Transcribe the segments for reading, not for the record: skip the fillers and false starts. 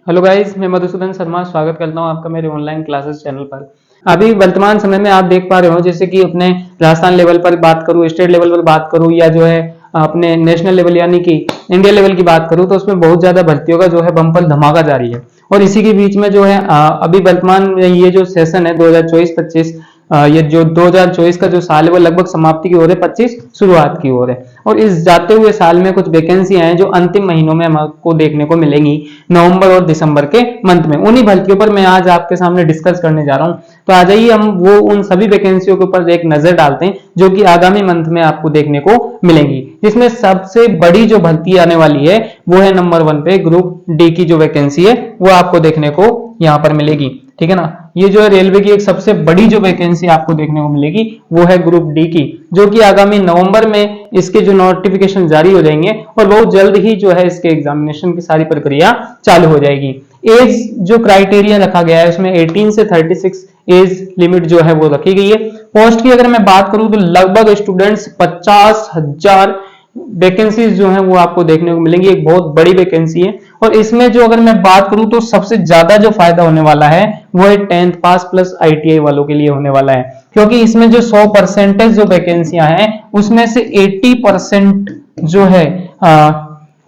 Hello guys, मैं मधुसूदन शर्मा स्वागत करता हूं आपका मेरे ऑनलाइन क्लासेस चैनल पर। अभी वर्तमान समय में आप देख पा रहे हो, जैसे कि अपने राजस्थान लेवल पर बात करूं, स्टेट लेवल पर बात करूं, या जो है अपने नेशनल लेवल यानी कि इंडिया लेवल की बात करूं, तो उसमें बहुत ज्यादा भर्तियों का जो है बम्पर धमाका जारी है। और इसी के बीच में जो है अभी वर्तमान में ये जो सेशन है 2024-25, ये जो 2024 का जो साल है वो लगभग समाप्ति की ओर है, 25 शुरुआत की ओर है। और इस जाते हुए साल में कुछ वैकेंसियां हैं जो अंतिम महीनों में हमको देखने को मिलेंगी, नवंबर और दिसंबर के मंथ में। उन्हीं भर्तियों पर मैं आज आपके सामने डिस्कस करने जा रहा हूं। तो आ जाइए हम वो उन सभी वैकेंसियों के ऊपर एक नजर डालते हैं जो कि आगामी मंथ में आपको देखने को मिलेंगी। जिसमें सबसे बड़ी जो भर्ती आने वाली है वो है नंबर 1 पे ग्रुप डी की जो वैकेंसी है वो आपको देखने को यहाँ पर मिलेगी। ठीक है ना। ये जो है रेलवे की एक सबसे बड़ी जो वैकेंसी आपको देखने को मिलेगी वो है ग्रुप डी की, जो कि आगामी नवंबर में इसके जो नोटिफिकेशन जारी हो जाएंगे और बहुत जल्द ही जो है इसके एग्जामिनेशन की सारी प्रक्रिया चालू हो जाएगी। एज जो क्राइटेरिया रखा गया है उसमें 18 से 36 एज लिमिट जो है वो रखी गई है। पोस्ट की अगर मैं बात करूं तो लगभग स्टूडेंट्स 50,000 वैकेंसीज जो है वो आपको देखने को मिलेंगी। एक बहुत बड़ी वैकेंसी है। और इसमें जो अगर मैं बात करूं तो सबसे ज्यादा जो फायदा होने वाला है वो है 10th पास प्लस आईटीआई वालों के लिए होने वाला है, क्योंकि इसमें जो 100% जो वैकेंसियां हैं उसमें से 80% जो है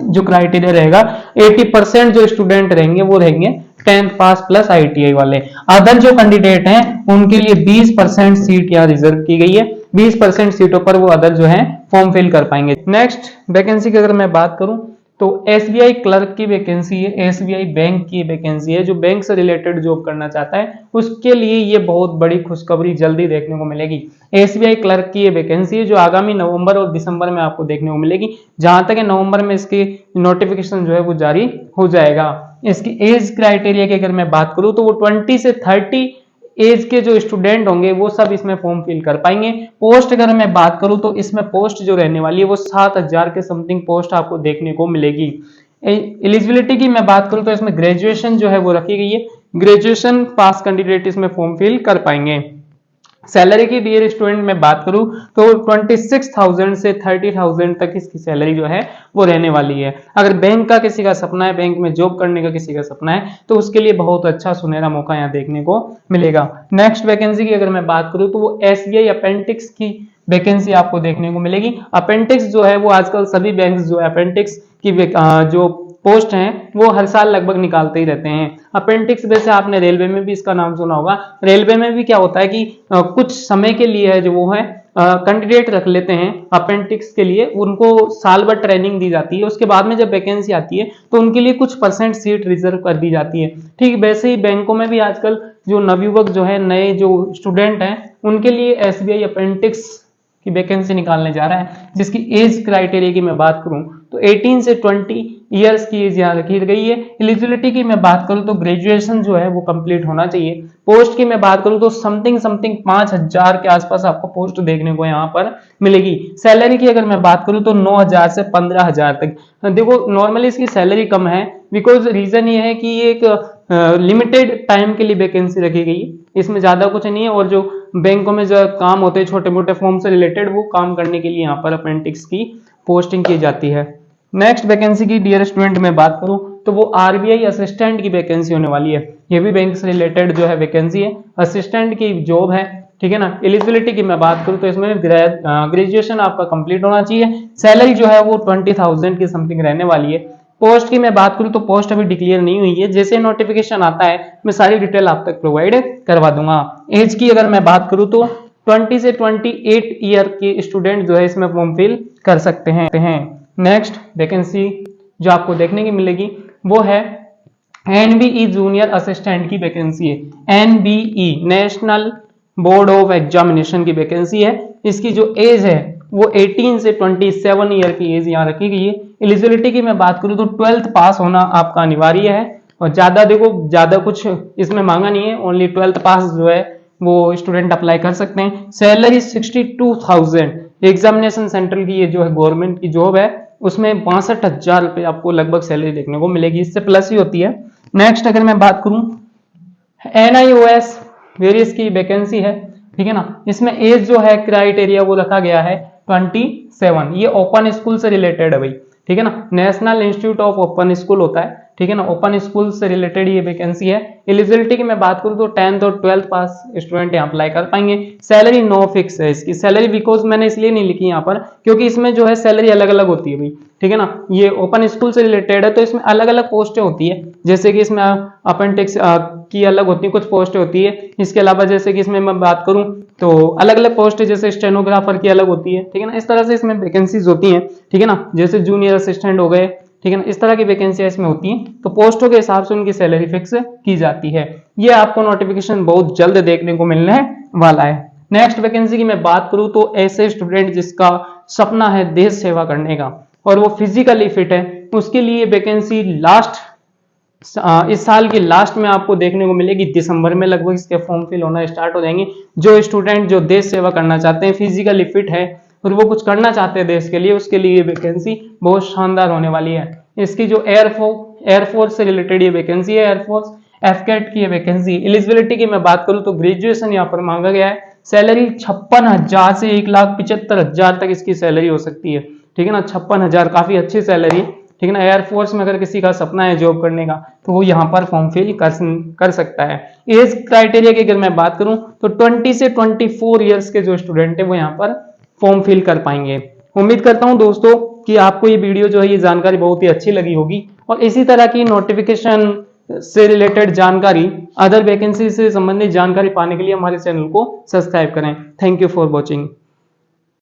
जो क्राइटेरिया रहेगा, 80% जो स्टूडेंट रहेंगे वो रहेंगे 10th पास प्लस आईटीआई वाले। अदर जो कैंडिडेट हैं उनके लिए 20% सीट यहाँ रिजर्व की गई है। 20% सीटों पर वो अदर जो है फॉर्म फिल कर पाएंगे। नेक्स्ट वैकेंसी की अगर मैं बात करूं तो एसबीआई क्लर्क की वैकेंसी है, एसबीआई बैंक की वैकेंसी है। जो बैंक से रिलेटेड जॉब करना चाहता है उसके लिए ये बहुत बड़ी खुशखबरी जल्दी देखने को मिलेगी। एसबीआई क्लर्क की ये वैकेंसी है जो आगामी नवंबर और दिसंबर में आपको देखने को मिलेगी। जहां तक नवंबर में इसकी नोटिफिकेशन जो है वो जारी हो जाएगा। इसकी एज क्राइटेरिया की अगर मैं बात करूं तो वो 20 से 30 एज के जो स्टूडेंट होंगे वो सब इसमें फॉर्म फिल कर पाएंगे। पोस्ट अगर मैं बात करूं तो इसमें पोस्ट जो रहने वाली है वो 7,000 के समथिंग पोस्ट आपको देखने को मिलेगी। एलिजिबिलिटी की मैं बात करूं तो इसमें ग्रेजुएशन जो है वो रखी गई है। ग्रेजुएशन पास कैंडिडेट इसमें फॉर्म फिल कर पाएंगे। सैलरी की डियर स्टूडेंट में बात करूं तो 26,000 से 30,000 तक इसकी सैलरी जो है वो रहने वाली है। अगर बैंक का किसी का सपना है, बैंक में जॉब करने का किसी का सपना है, तो उसके लिए बहुत अच्छा सुनहरा मौका यहाँ देखने को मिलेगा। नेक्स्ट वैकेंसी की अगर मैं बात करूं तो वो एसबीआई अपेंडिक्स की वैकेंसी आपको देखने को मिलेगी। अपेंडिक्स जो है वो आजकल सभी बैंक जो है अपेंडिक्स की जो पोस्ट हैं वो हर साल लगभग निकालते ही रहते हैं। अपेंडिक्स वैसे आपने रेलवे में भी इसका नाम सुना होगा। रेलवे में भी क्या होता है कि कुछ समय के लिए है जो वो है कैंडिडेट रख लेते हैं अपेंडिक्स के लिए, उनको साल भर ट्रेनिंग दी जाती है। उसके बाद में जब वैकेंसी आती है तो उनके लिए कुछ % सीट रिजर्व कर दी जाती है। ठीक वैसे ही बैंकों में भी आजकल जो नवयुवक जो है, नए जो स्टूडेंट हैं, उनके लिए एसबीआई अपेंडिक्स की वैकेंसी निकालने जा रहा है। जिसकी एज क्राइटेरिया की मैं बात करूं तो 18 से 20 ईयर्स की एज यहाँ रखी गई है। एलिजिबिलिटी की मैं बात करूं तो ग्रेजुएशन जो है वो कंप्लीट होना चाहिए। पोस्ट की मैं बात करूं तो समथिंग 5,000 के आसपास आपको पोस्ट देखने को यहाँ पर मिलेगी। सैलरी की अगर मैं बात करूं तो 9,000 से 15,000 तक। देखो नॉर्मली इसकी सैलरी कम है, बिकॉज रीजन ये है कि ये एक लिमिटेड टाइम के लिए वैकेंसी रखी गई है, इसमें ज्यादा कुछ नहीं है। और जो बैंकों में जो काम होते हैं छोटे मोटे फॉर्म से रिलेटेड, वो काम करने के लिए यहाँ पर अपेंडिक्स की पोस्टिंग की जाती है। नेक्स्ट वैकेंसी की डियर स्टूडेंट में बात करूं तो वो आरबीआई असिस्टेंट की वैकेंसी होने वाली है। ये भी बैंक से रिलेटेड जो है वैकेंसी है, असिस्टेंट की जॉब है। ठीक है ना। एलिजिबिलिटी की मैं बात करूं तो इसमें ग्रेजुएशन आपका कंप्लीट होना चाहिए। सैलरी जो है वो 20,000 की समथिंग रहने वाली है। पोस्ट की मैं बात करूं तो पोस्ट अभी डिक्लेयर नहीं हुई है। जैसे नोटिफिकेशन आता है मैं सारी डिटेल आप तक प्रोवाइड करवा दूंगा। एज की अगर मैं बात करूं तो 20 से 28 ईयर के स्टूडेंट जो है इसमें फॉर्म फिल कर सकते हैं। नेक्स्ट वैकेंसी जो आपको देखने की मिलेगी वो है एनबीई जूनियर असिस्टेंट की वैकेंसी है। NBE national board of examination की वैकेंसी है। इसकी जो एज है वो 18 से 27 ईयर की एज यहाँ रखी गई है। एलिजिबिलिटी की मैं बात करूं तो 12th पास होना आपका अनिवार्य है। और ज्यादा कुछ इसमें मांगा नहीं है, ओनली 12th पास जो है वो स्टूडेंट अप्लाई कर सकते हैं। सैलरी 62,000। एग्जामिनेशन सेंट्रल की ये जो है गवर्नमेंट की जॉब है, उसमें 62,000 रुपए आपको लगभग सैलरी देखने को मिलेगी, इससे प्लस ही होती है। नेक्स्ट अगर मैं बात करूं एनआईओएस वेरियस की वैकेंसी है। ठीक है ना। इसमें एज जो है क्राइटेरिया वो रखा गया है 27। ये ओपन स्कूल से रिलेटेड है भाई। ठीक है ना। National institute of open school होता है, ठीक है ना। ओपन स्कूल से रिलेटेड ये वैकेंसी है। एलिजिबिलिटी की मैं बात करूं तो 10th और 12th पास स्टूडेंट यहाँ अप्लाई कर पाएंगे। सैलरी नो फिक्स है इसकी सैलरी, बिकॉज मैंने इसलिए नहीं लिखी यहाँ पर क्योंकि इसमें जो है सैलरी अलग अलग होती है भाई, ठीक है ना। ये ओपन स्कूल से रिलेटेड है तो इसमें अलग अलग पोस्टें होती है, जैसे कि इसमें अपेंडिक्स की अलग होती है, कुछ पोस्टें होती है। इसके अलावा जैसे कि इसमें मैं बात करूं तो अलग अलग पोस्ट जैसे स्टेनोग्राफर की अलग होती है, ठीक है ना। इस तरह से इसमें वैकेंसीज होती हैं, ठीक है ना। जैसे जूनियर असिस्टेंट हो गए, ठीक है ना, इस तरह की वैकेंसियां इसमें होती हैं। तो पोस्टों के हिसाब से उनकी सैलरी फिक्स की जाती है। ये आपको नोटिफिकेशन बहुत जल्द देखने को मिलने वाला है। नेक्स्ट वैकेंसी की मैं बात करूं तो ऐसे स्टूडेंट जिसका सपना है देश सेवा करने का और वो फिजिकली फिट है, उसके लिए वैकेंसी इस साल की लास्ट में आपको देखने को मिलेगी। दिसंबर में लगभग इसके फॉर्म फिल होना स्टार्ट हो जाएंगे। जो स्टूडेंट जो देश सेवा करना चाहते हैं, फिजिकली फिट है और वो कुछ करना चाहते हैं देश के लिए, उसके लिए ये वैकेंसी बहुत शानदार होने वाली है। इसकी जो एयरफोर्स से रिलेटेड ये वैकेंसी है, एयरफोर्स एफकेट की ये वैकेंसी। एलिजिबिलिटी की मैं बात करूं तो ग्रेजुएशन यहाँ पर मांगा गया है। सैलरी 56,000 से 1,75,000 तक इसकी सैलरी हो सकती है, ठीक है ना। 56,000 काफी अच्छी सैलरी, ठीक है ना। एयरफोर्स में अगर किसी का सपना है जॉब करने का तो वो यहाँ पर फॉर्म फिल कर सकता है। एज क्राइटेरिया की अगर मैं बात करूं तो 20 से 24 इयर्स के जो स्टूडेंट है वो यहाँ पर फॉर्म फिल कर पाएंगे। उम्मीद करता हूं दोस्तों कि आपको ये वीडियो जो है ये जानकारी बहुत ही अच्छी लगी होगी और इसी तरह की नोटिफिकेशन से रिलेटेड जानकारी, अदर वैकेंसी से संबंधित जानकारी पाने के लिए हमारे चैनल को सब्सक्राइब करें। Thank you for watching.